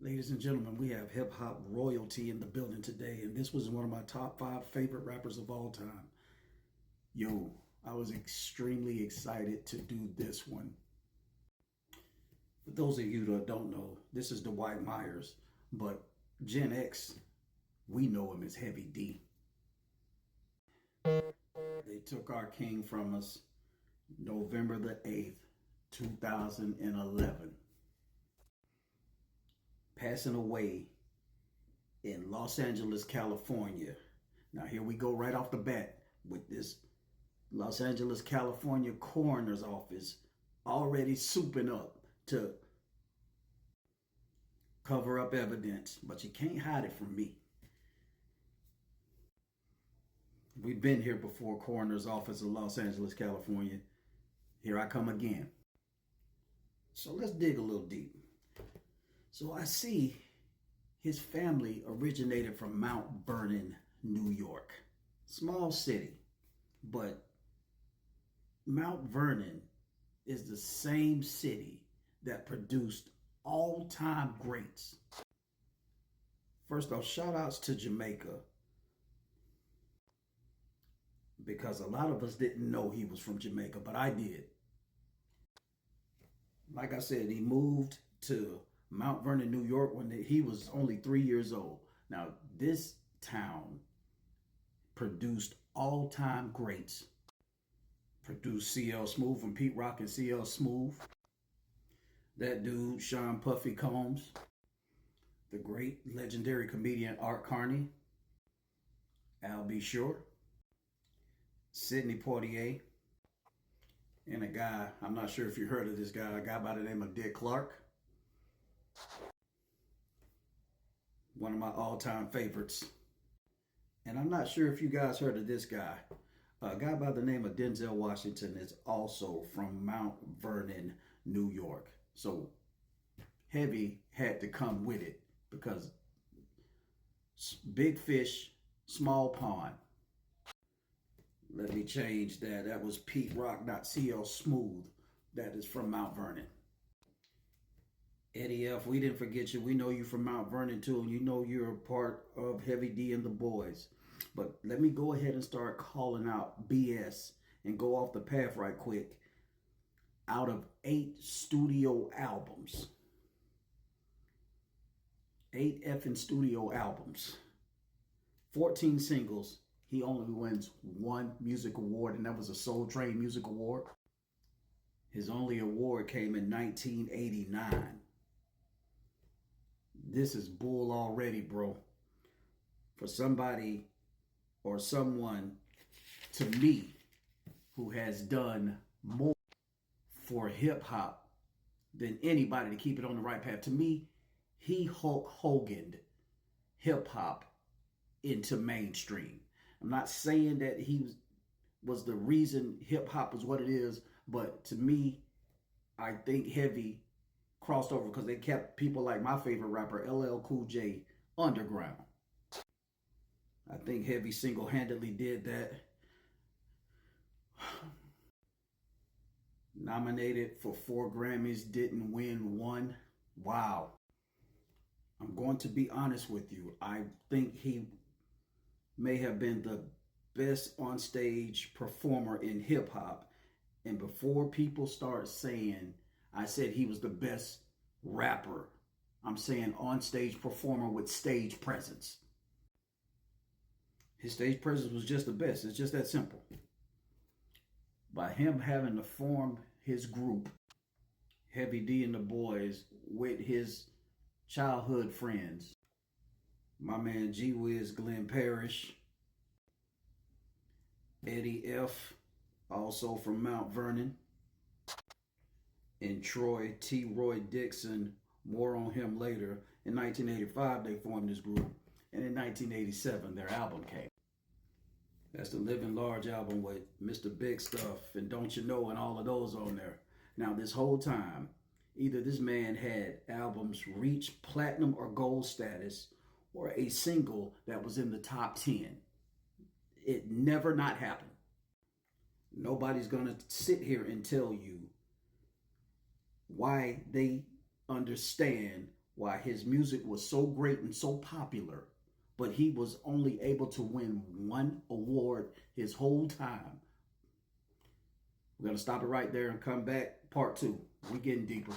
Ladies and gentlemen, we have hip hop royalty in the building today, and this was one of my top 5 favorite rappers of all time. Yo, I was extremely excited to do this one. For those of you that don't know, this is Dwight Myers, but Gen X, we know him as Heavy D. They took our king from us November the 8th, 2011, passing away in Los Angeles, California. Now, here we go right off the bat with this Los Angeles, California coroner's office already souping up to cover up evidence, but you can't hide it from me. We've been here before, coroner's office of Los Angeles, California. Here I come again. So let's dig a little deep. So I see his family originated from Mount Vernon, New York. Small city, but Mount Vernon is the same city that produced all-time greats. First off, shout outs to Jamaica, because a lot of us didn't know he was from Jamaica, but I did. Like I said, he moved to Mount Vernon, New York when he was only 3 years old. Now, this town produced all-time greats. Produced CL Smooth from Pete Rock and CL Smooth. That dude, Sean Puffy Combs. The great legendary comedian Art Carney. Al B. Sure. Sidney Poitier. And a guy, I'm not sure if you heard of this guy, a guy by the name of Dick Clark. One of my all-time favorites. And I'm not sure if you guys heard of this guy. A guy by the name of Denzel Washington is also from Mount Vernon, New York. So Heavy had to come with it because big fish, small pond. Let me change that. That was Pete Rock, not CL Smooth. That is from Mount Vernon. Eddie F., we didn't forget you. We know you from Mount Vernon too, and you know you're a part of Heavy D and the Boys. But let me go ahead and start calling out BS and go off the path right quick. Out of 8 studio albums, 8 effing studio albums, 14 singles, he only wins 1 music award, and that was a Soul Train Music Award. His only award came in 1989. This is bull already, bro. For somebody or someone, to me, who has done more for hip hop than anybody to keep it on the right path. To me, he Hulk Hogan'd hip hop into mainstream. I'm not saying that he was the reason hip hop is what it is, but to me, I think Heavy crossed over because they kept people like my favorite rapper, LL Cool J, underground. I think Heavy single-handedly did that. Nominated for 4 Grammys, didn't win 1. Wow. I'm going to be honest with you. I think he may have been the best on stage performer in hip hop. And before people start saying I said he was the best rapper, I'm saying on stage performer with stage presence. His stage presence was just the best. It's just that simple. By him having to form his group, Heavy D and the Boys, with his childhood friends, my man G Wiz, Glenn Parrish, Eddie F., also from Mount Vernon, and Troy T. Roy Dixon, more on him later. In 1985, they formed this group, and in 1987, their album came. That's the Living Large album with Mr. Big Stuff and Don't You Know and all of those on there. Now, this whole time, either this man had albums reach platinum or gold status or a single that was in the top 10. It never not happened. Nobody's going to sit here and tell you why they understand why his music was so great and so popular, but he was only able to win one award his whole time. We're going to stop it right there and come back. Part 2. We're getting deeper.